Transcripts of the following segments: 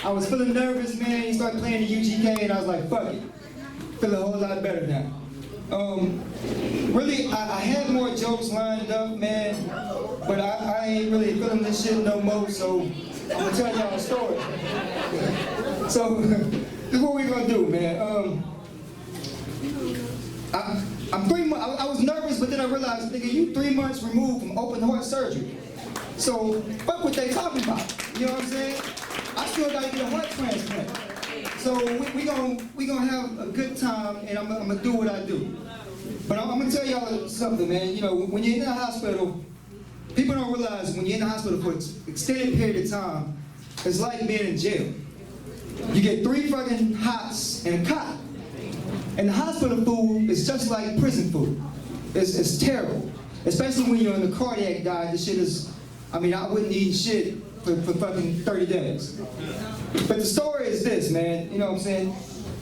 I was feeling nervous, man. He started playing the UGK, and I was like, fuck it. Feeling a whole lot better now. Really, I had more jokes lined up, man, but I ain't really feeling this shit no more, so I'm gonna tell y'all a story. So, this is what we gonna do, man. I'm 3 months, I was nervous, but then I realized, nigga, you 3 months removed from open heart surgery. So, fuck what they talking about, you know what I'm saying? I still gotta get a heart transplant. So we gonna have a good time, and I'm gonna do what I do. But I'm gonna tell y'all something, man. You know, when you're in the hospital, people don't realize when you're in the hospital for an extended period of time, it's like being in jail. You get 3 fucking hots and a cot. And the hospital food is just like prison food. It's terrible. Especially when you're on the cardiac diet, this shit is, I mean, I wouldn't eat shit for fucking 30 days. But the story is this, man, you know what I'm saying?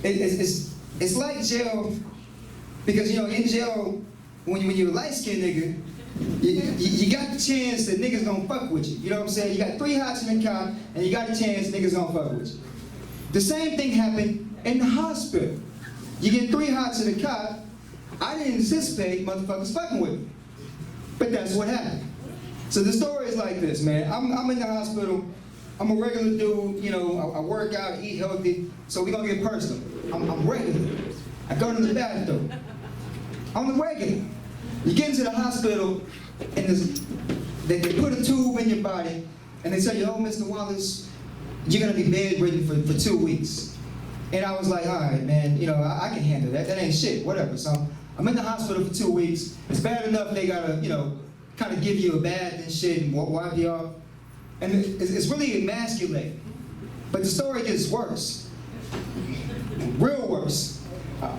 It's like jail, because, you know, in jail, when you're a light-skinned nigga, you got the chance that niggas gonna fuck with you. You know what I'm saying? You got 3 hots in the cot, and you got a chance niggas gonna fuck with you. The same thing happened in the hospital. You get 3 hots in the cot, I didn't anticipate motherfuckers fucking with me. But that's what happened. So the story is like this, man. I'm in the hospital. I'm a regular dude, you know, I work out, eat healthy, so we're gonna get personal. I'm regular. I go to the bathroom. I'm the regular. You get into the hospital, and they put a tube in your body, and they tell you, oh, Mr. Wallace, you're gonna be bedridden for 2 weeks. And I was like, all right, man, you know, I can handle that. That ain't shit, whatever. So I'm in the hospital for 2 weeks. It's bad enough they gotta, you know, kind of give you a bath and shit and wipe you off. And it's really emasculating. But the story gets worse. Real worse.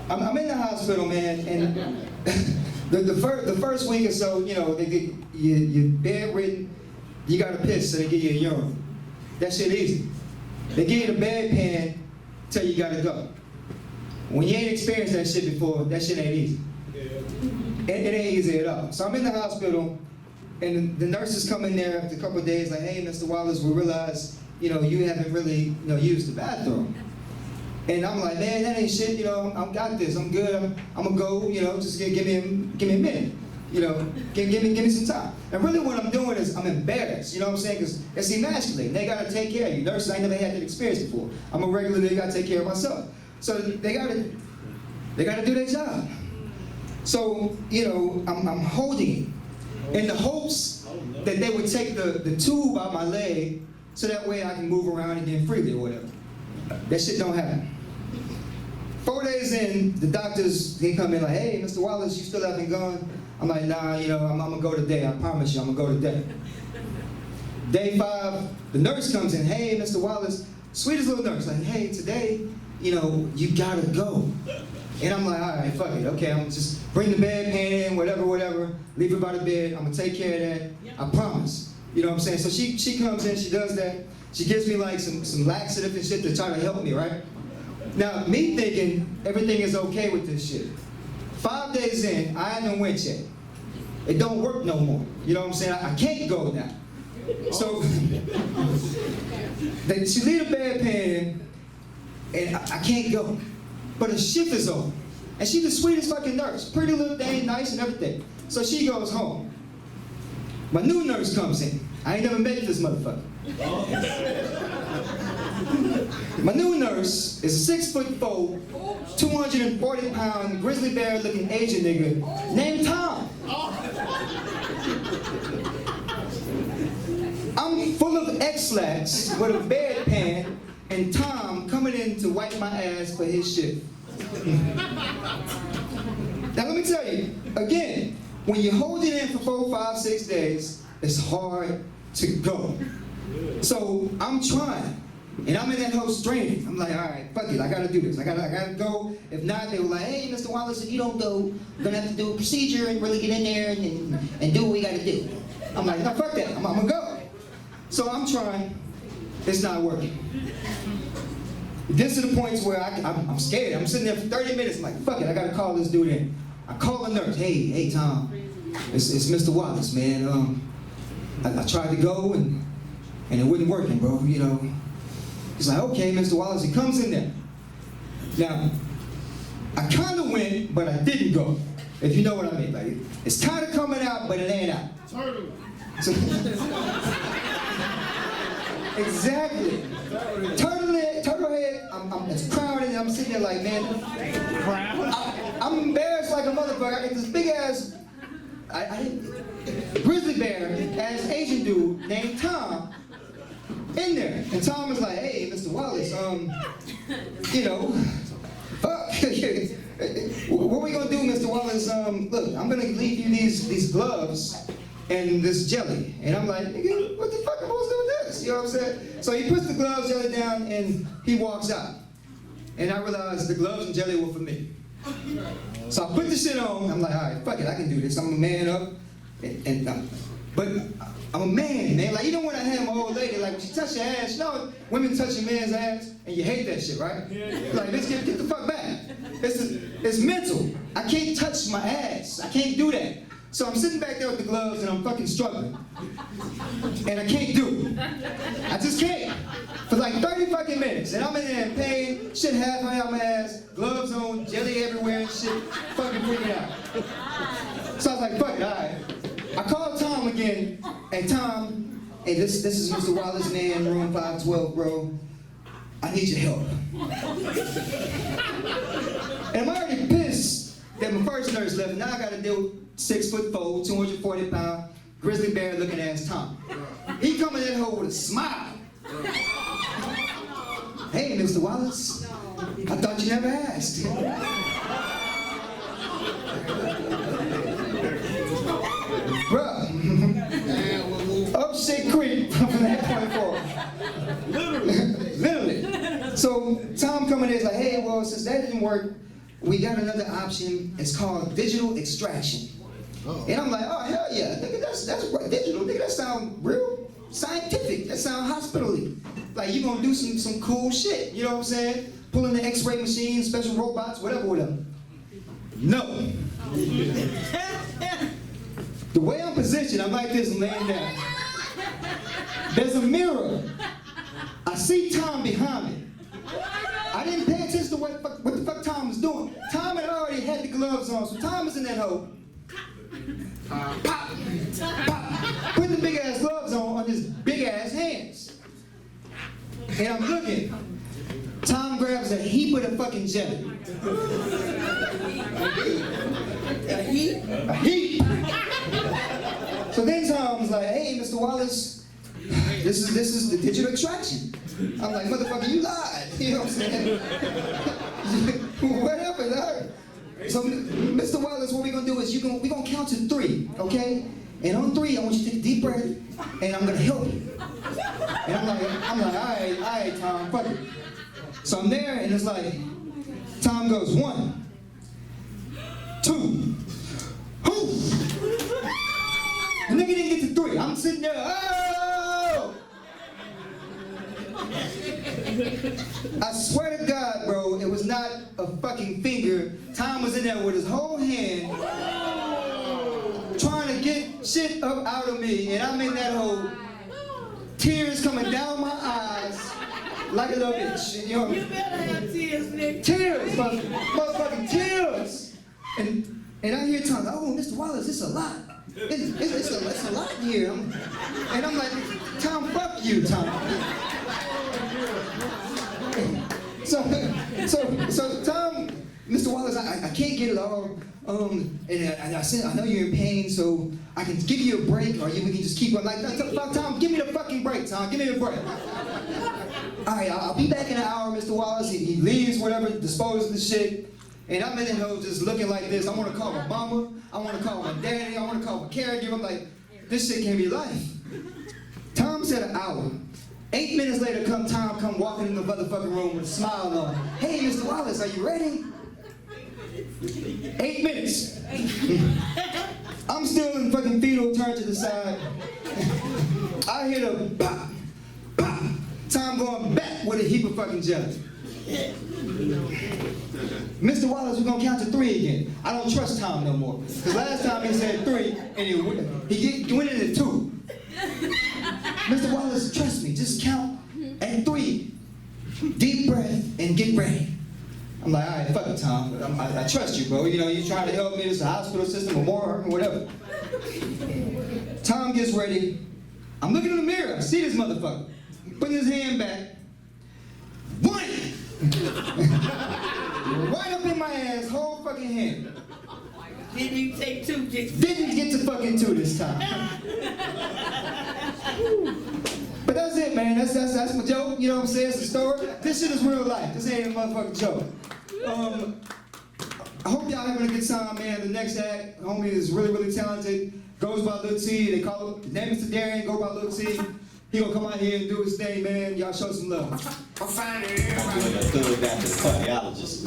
I'm in the hospital, man, and the first week or so, you know, they get you're bedridden, you gotta piss, so they give you a urine. That shit easy. They give you the bedpan, tell you gotta go. When you ain't experienced that shit before, that shit ain't easy. It ain't easy at all. So I'm in the hospital, and the nurses come in there after a couple of days like, hey, Mr. Wallace, we realize, you know, you haven't really, you know, used the bathroom. And I'm like, man, that ain't shit, you know, I've got this, I'm good, I'm gonna go, you know, just give me a minute. You know, give me some time. And really what I'm doing is I'm embarrassed, you know what I'm saying? Because it's emasculating. They gotta take care of you. Nurses, I ain't never had that experience before. I'm a regular, they gotta take care of myself. So they gotta do their job. So, you know, I'm holding it in the hopes that they would take the tube out my leg so that way I can move around again freely or whatever. That shit don't happen. 4 days in, the doctors, they come in like, hey, Mr. Wallace, you still haven't gone? I'm like, nah, you know, I'm gonna go today. I promise you, I'm gonna go today. Day 5, the nurse comes in, hey, Mr. Wallace, sweetest little nurse, like, hey, today, you know, you gotta go. And I'm like, all right, fuck it, okay, I'm gonna just bring the bedpan in, whatever, leave it by the bed, I'm gonna take care of that, I promise. You know what I'm saying? So she comes in, she does that, she gives me like some laxative and shit to try to help me, right? Now, me thinking everything is okay with this shit. 5 days in, I haven't went yet. It don't work no more. You know what I'm saying? I can't go now. So, she leave the bedpan, and I can't go. But the shift is over. And she's the sweetest fucking nurse. Pretty little thing, nice and everything. So she goes home. My new nurse comes in. I ain't never met this motherfucker. My new nurse is a 6'4", 240-pound, grizzly bear-looking Asian nigga named Tom. I'm full of X-lax with a bedpan, and Tom coming in to wipe my ass for his shit. Now let me tell you, again, when you hold it in for 4, 5, 6 days, it's hard to go. So I'm trying. And I'm in that whole straining. I'm like, all right, fuck it, I gotta do this. I gotta go. If not, they were like, hey, Mr. Wallace, if you don't go, we're gonna have to do a procedure and really get in there and do what we gotta do. I'm like, no, fuck that, I'm gonna go. So I'm trying, it's not working. It gets to the point where I'm scared. I'm sitting there for 30 minutes, I'm like, fuck it, I gotta call this dude in. I call the nurse, hey, Tom, it's Mr. Wallace, man. I tried to go and it wasn't working, bro, you know. He's like, okay, Mr. Wallace, he comes in there. Now, I kind of went, but I didn't go, if you know what I mean. Like, it's kind of coming out, but it ain't out. Turtle. So, exactly. Turtle head, it's crowded, and I'm sitting there like, man, I'm embarrassed like a motherfucker. I got this big ass grizzly bear ass Asian dude named Tom in there. And Tom is like, hey, Mr. Wallace, you know, what we gonna do, Mr. Wallace? Look, I'm gonna leave you these gloves and this jelly. And I'm like, nigga, what the fuck am I supposed to do with this? You know what I'm saying? So he puts the gloves, jelly down, and he walks out. And I realized the gloves and jelly were for me. So I put the shit on. I'm like, all right, fuck it, I can do this. I'm a man up, but I'm a man. Like, even when I had my old lady, like, when she touched your ass, you know, women touch your man's ass, and you hate that shit, right? Like, let's get the fuck back. It's mental. I can't touch my ass. I can't do that. So I'm sitting back there with the gloves, and I'm fucking struggling. And I can't do it. I just can't. For like 30 fucking minutes. And I'm in there in pain, shit halfway out my ass, gloves on, jelly everywhere and shit, fucking freaking out. So I was like, fuck it, all right. I called Tom again, and Tom, hey, this is Mr. Wallace, man, room 512, bro. I need your help. And I'm already pissed that my first nurse left. Now I gotta deal with 6'4", 240 pound, grizzly bear looking ass Tom. He come in that hole with a smile. Hey, Mr. Wallace, I thought you never asked. Bruh, up shit creek from that point forward. Literally. So Tom coming in is like, hey, well, since that didn't work, we got another option. It's called digital extraction. And I'm like, oh, hell yeah, nigga, that's right, digital, nigga, that sound real scientific, that sound hospital-y. Like, you gonna do some cool shit, you know what I'm saying? Pulling the x-ray machines, special robots, whatever with them. No. The way I'm positioned, I'm like this, I'm laying down. There's a mirror. I see Tom behind me. I didn't pay attention to what the fuck Tom was doing. Tom had already had the gloves on, so Tom was in that hole. Pop, pop, put the big ass gloves on his big ass hands. And I'm looking. Tom grabs a heap of the fucking jelly. A heap? A heap. So then Tom's like, hey, Mr. Wallace, this is the digital extraction. I'm like, motherfucker, you lied. You know what I'm saying? What happened? So, Mr. Wallace, what we're gonna do is we're gonna count to 3, okay? And on 3, I want you to take a deep breath, and I'm gonna help you. And I'm like, all right, Tom, fuck it. So I'm there, and it's like, Tom goes 1, 2, whoo! The nigga didn't get to 3. I'm sitting there, oh! I swear to God, bro, it was not a fucking finger. Tom was in there with his whole hand trying to get shit up out of me, and I'm in that hole, tears coming down my eyes like a little bitch. You know what I mean? You better have tears, nigga. Tears, motherfucking tears. And I hear Tom, oh, Mr. Wallace, it's a lot. It's a lot here. And I'm like, Tom, fuck you, Tom. So Tom, Mr. Wallace, I can't get it all. And I said, I know you're in pain, so I can give you a break, or we can just keep on. Like, Tom, give me the fucking break, Tom. Give me a break. All right, I'll be back in an hour, Mr. Wallace. He leaves, whatever, disposes of the shit. And I'm in the hole just looking like this. I want to call my mama. I want to call my daddy. I want to call my caregiver. I'm like, this shit can't be life. Tom said an hour. 8 minutes later, Tom come walking in the motherfucking room with a smile on. Hey, Mr. Wallace, are you ready? 8 minutes. I'm still in fucking fetal, turned to the side. I hear the bop, bop. Tom going back with a heap of fucking jelly. Mr. Wallace, we're gonna count to 3 again. I don't trust Tom no more. Because last time he said 3, and he went into 2. Mr. Wallace, trust me, just count at 3. deep breath, and get ready. I'm like, all right, fuck it, Tom. I trust you, bro. You know, you're trying to help me. This is a hospital system, or more, or whatever. Tom gets ready. I'm looking in the mirror. I see this motherfucker. Putting his hand back. One! Right up in my ass, whole fucking hand. Didn't even take two, just Didn't get to fucking two this time. But that's it, man. That's my joke. You know what I'm saying? It's a story. This shit is real life. This ain't a motherfucking joke. I hope y'all having a good time, man. The next act, homie is really, really talented. Goes by Lil T. They call him, his name is Darian, go by Lil T. He gonna come out here and do his thing, man. Y'all show some love. I'm doing a thug after the cardiologist.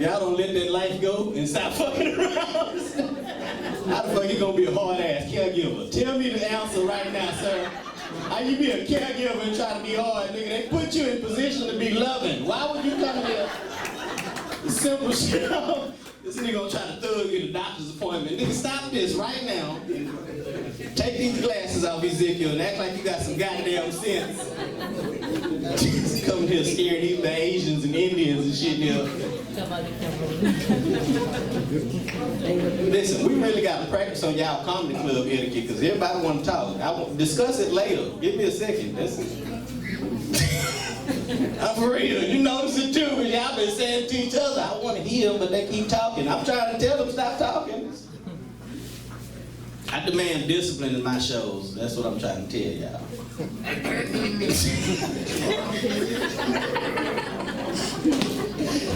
Y'all don't let that life go and stop fucking around. How the fuck you gonna be a hard ass caregiver? Tell me the answer right now, sir. How you be a caregiver and try to be hard, nigga? They put you in position to be loving. Why would you come here? Simple shit. This nigga gonna try to thug get a doctor's appointment. Nigga, stop this right now. Take these glasses off, Ezekiel, and act like you got some goddamn sense. Just coming here scaring these Asians and Indians and shit here. Listen, we really got to practice on y'all comedy club etiquette because everybody want to talk. I will discuss it later. Give me a second. I'm for real. You notice it too, because y'all been saying to each other, I want to hear them, but they keep talking. I'm trying to tell them stop talking. I demand discipline in my shows. That's what I'm trying to tell y'all.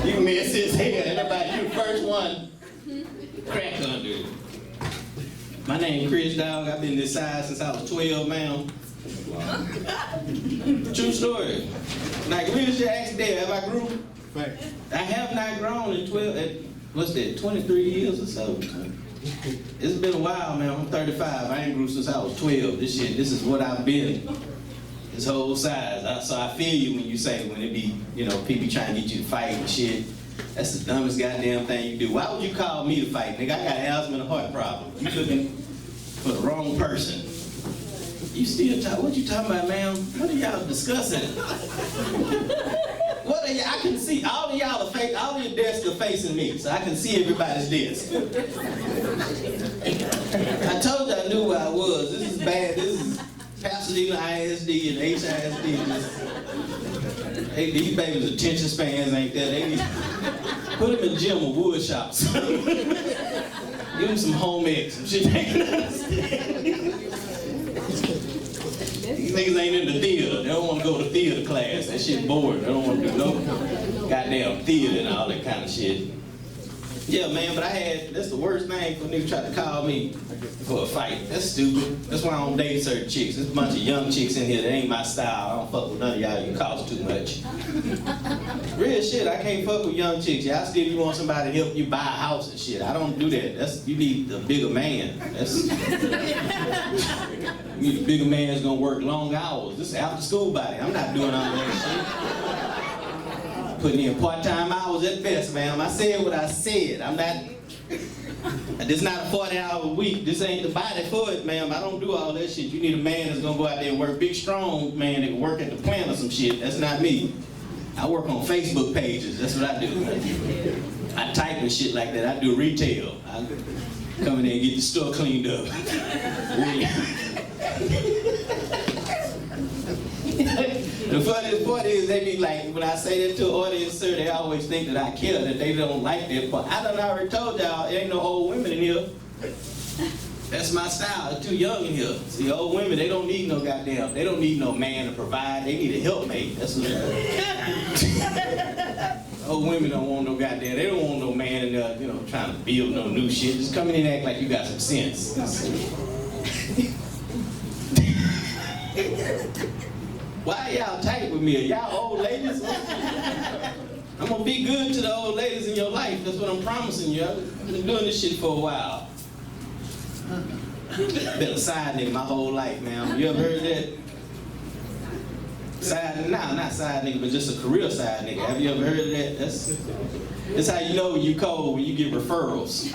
You miss his head. Everybody, you the first one. Crack under it. My name Chris, dog. I've been this size since I was 12, man. True story. Like, real shit, actually, have I grew? Right. I have not grown in 23 years or so. It's been a while, man. I'm 35. I ain't grew since I was 12. This is what I've been. This whole size. So I feel you when you say, when it be, you know, people trying to get you to fight and shit. That's the dumbest goddamn thing you do. Why would you call me to fight, nigga? I got asthma and a heart problem. You looking for the wrong person. You still talk, what you talking about, ma'am? What are y'all discussing? What are y'all, I can see, all of y'all are face, all of your desks are facing me, so I can see everybody's desk. I told you I knew where I was. This is bad. This is Pasadena ISD and HISD. Hey, these babies' attention spans ain't that. They need, put them in the gym or wood shops. Give them some home ec, some shit they can understand. These niggas ain't in the theater. They don't want to go to theater class. That shit boring. They don't want to do no goddamn theater and all that kind of shit. Yeah, man, but that's the worst thing for niggas try to call me for a fight. That's stupid. That's why I don't date certain chicks. There's a bunch of young chicks in here that ain't my style. I don't fuck with none of y'all. You cost too much. Real shit, I can't fuck with young chicks. Y'all still you want somebody to help you buy a house and shit. I don't do that. You need a bigger man. You need a bigger man that's gonna work long hours. This is after school body. I'm not doing all that shit. Putting in part-time hours at best, ma'am. I said what I said. I'm not, this is not a 40-hour week. This ain't the body for it, ma'am. I don't do all that shit. You need a man that's gonna go out there and work, big, strong man that can work at the plant or some shit. That's not me. I work on Facebook pages. That's what I do. I type and shit like that. I do retail. I come in there and get the store cleaned up. The funniest part is they be like, when I say that to an audience, sir, they always think that I care, that they don't like that part. I done already told y'all, there ain't no old women in here. That's my style. It's too young in here. See, old women, they don't need no goddamn, they don't need no man to provide. They need a helpmate. That's what old women don't want no goddamn, they don't want no man in there, you know, trying to build no new shit. Just come in and act like you got some sense. Why y'all tight with me? Are y'all old ladies? I'm gonna be good to the old ladies in your life. That's what I'm promising you. I've been doing this shit for a while. Been a side nigga my whole life, man. You ever heard that? Not side nigga, but just a career side nigga. Have you ever heard of that? That's how you know when you cold, when you get referrals.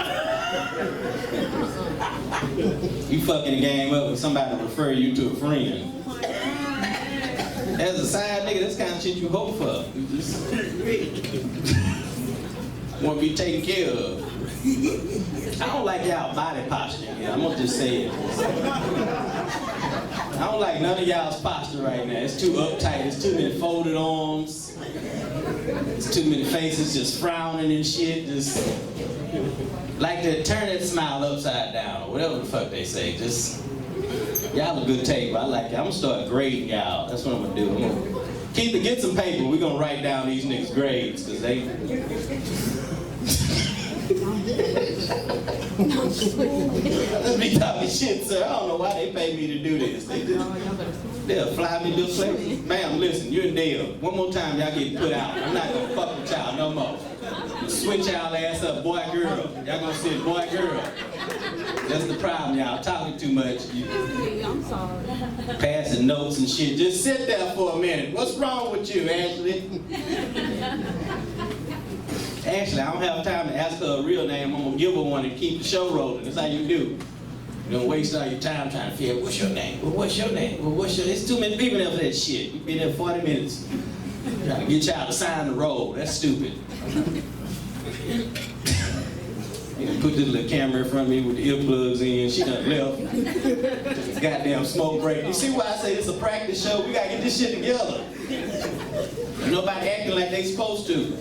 You fucking the game up when somebody refer you to a friend. As a side nigga, that's kind of shit you hope for. You just want to be taken care of. I don't like y'all body posture. Yeah, I'm gonna just say it. I don't like none of y'all's posture right now. It's too uptight. It's too many folded arms. It's too many faces just frowning and shit. Just like to turn that smile upside down or whatever the fuck they say. Just y'all a good tape. I like it. I'm gonna start grading y'all. That's what I'm gonna do. I'm gonna get some paper. We're gonna write down these niggas' grades because they. Let's be talking shit, sir. I don't know why they pay me to do this. They'll fly me to a place. Ma'am, listen, you're in Dale. One more time, y'all get put out. I'm not gonna fuck with y'all no more. Switch y'all ass up, boy, girl. Y'all gonna sit boy, girl. That's the problem, y'all. Talking too much. I'm sorry. Passing notes and shit. Just sit there for a minute. What's wrong with you, Ashley? Ashley, I don't have time to ask her a real name. I'm gonna give her one and keep the show rolling. That's how you do. You don't waste all your time trying to figure out what's your name? Well, what's your name? Well, what's your... There's too many people there for that shit. You've been there 40 minutes. Trying to get y'all to sign the roll. That's stupid. You know, put this little camera in front of me with the earplugs in. She done left. Took a goddamn smoke break. You see why I say it's a practice show? We gotta get this shit together. Nobody acting like they supposed to.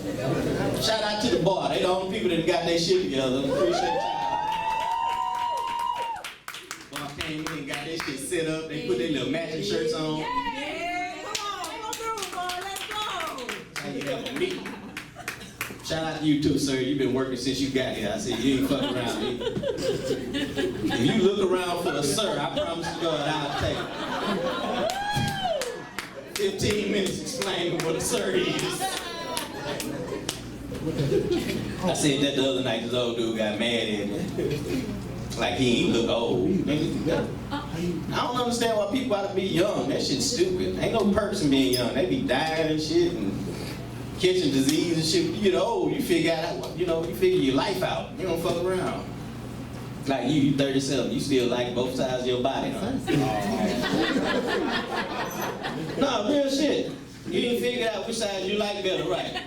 Shout out to the bar. They the only people that got their shit together. Appreciate y'all. Bar came in and got their shit set up. They put their little matching shirts on. Yeah, come on through, boy, let's go. How you have a meeting? Shout out to you too, sir. You've been working since you got here. I said you ain't fucking around me. If you look around for a sir, I promise you God, I'll take it. 15 minutes explaining what a sir is. I said that the other night, this old dude got mad at me. Like he ain't look old. I don't understand why people ought to be young. That shit's stupid. Ain't no person being young. They be dying and shit and catching disease and shit. You get old, you figure out, you figure your life out. You don't fuck around. Like you 37, you still like both sides of your body, huh? No, real shit. You didn't figure out which side you like better, right?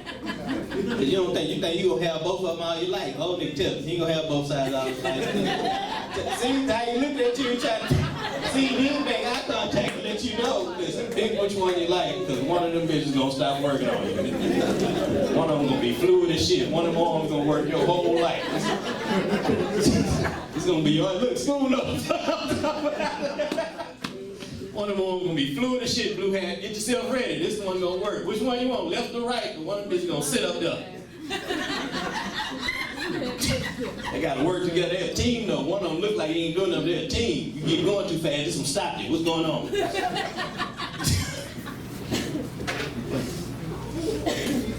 Cause you think you gonna have both of them all your life. Old nigga tell you gonna have both sides all your life. See how you look at you trying to see you make eye contact and let you know. Listen, pick which one you like, cause one of them bitches gonna stop working on you. One of them gonna be fluid as shit. One of them arms gonna work your whole life. It's gonna be your look, school up. One of them gonna be fluid as shit, blue hat. Get yourself ready. This one gonna work. Which one you want, left or right? And one of them bitches gonna sit up there. They gotta work together. They're a team though. One of them look like he ain't doing nothing. They're a team. You keep going too fast, this one stop you. What's going on?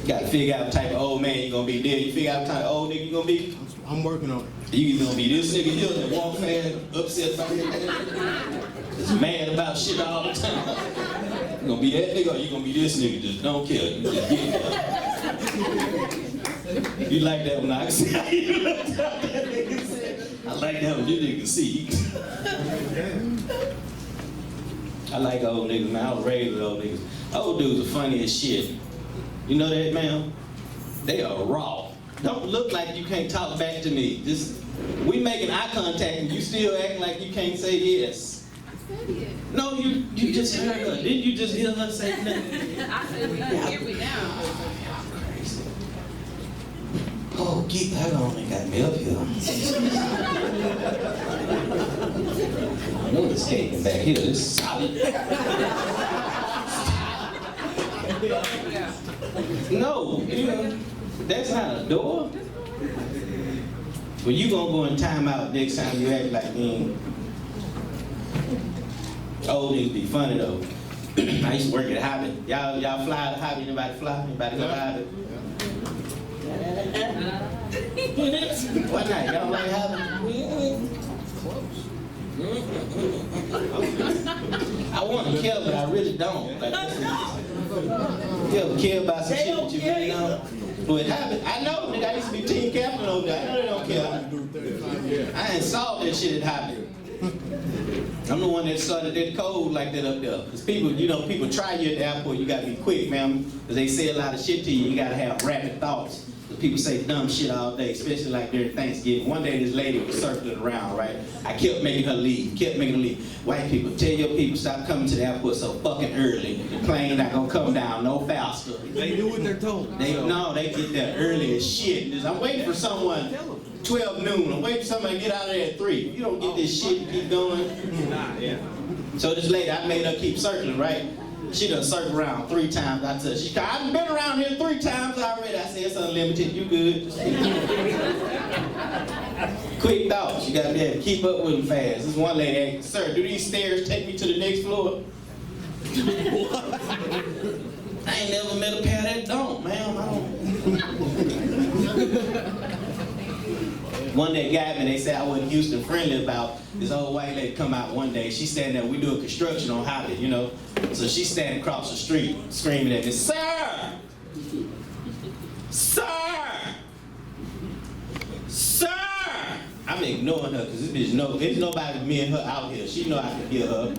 Gotta figure out what type of old man you gonna be. There, you figure out what type of old nigga you gonna be? I'm working on it. You either gonna be this nigga here that walk fast, upset about it, just mad about shit all the time. You gonna be that nigga or you gonna be this nigga just don't care. You just get there. You like that one? I can see how you looked at that nigga said. I like that one. You nigga can see. I like old niggas, man. I was raised with old niggas. Old dudes are funny as shit. You know that, man? They are raw. Don't look like you can't talk back to me. Just we making eye contact and you still acting like you can't say yes. I said it. No, you just heard her. Didn't you just hear her say nothing? I said we gotta hear me now. Crazy. Oh, get that on and got me up here. No escaping back here. This is solid. No, that's not a door. Well, you gonna go in timeout next time you act like me. Old niggas be funny though. I used to work at Hobby. Y'all fly to Hobby? Anybody fly? Anybody go to Hobby? Why not? Y'all like Hobby? I want to kill, but I really don't. Like, you ever care about some shit that you really don't? Well, it happened. I know, nigga. I used to be team captain over there. I know they don't care. I ain't saw that shit at Hobby. I'm the one that started that code like that up there. Cause people, you know, people try you at the airport, you gotta be quick, man. Cause they say a lot of shit to you, you gotta have rapid thoughts. Cause people say dumb shit all day, especially like during Thanksgiving. One day this lady was circling around, right? I kept making her leave. White people, tell your people stop coming to the airport so fucking early. The plane not gonna come down no faster. They do what they're told. They get there early as shit. I'm waiting for someone, 12 noon, I'm waiting for somebody to get out of there at 3. You don't get this shit and keep going. So this lady, I made her keep circling, right? She done circled around 3 times. I said, I've been around here 3 times already. I said, it's unlimited, you good. Just quick thoughts, you gotta be able to keep up with them fast. This one lady asked, sir, do these stairs take me to the next floor? I ain't never met a pair that don't, ma'am. I don't. One that got me, they said I wasn't Houston friendly about this old white lady come out one day. She standing there, we doing construction on Holly, you know. So she's standing across the street screaming at me, sir! Sir! Sir! I'm ignoring her because this bitch know, there's nobody but me and her out here. She know I can hear her.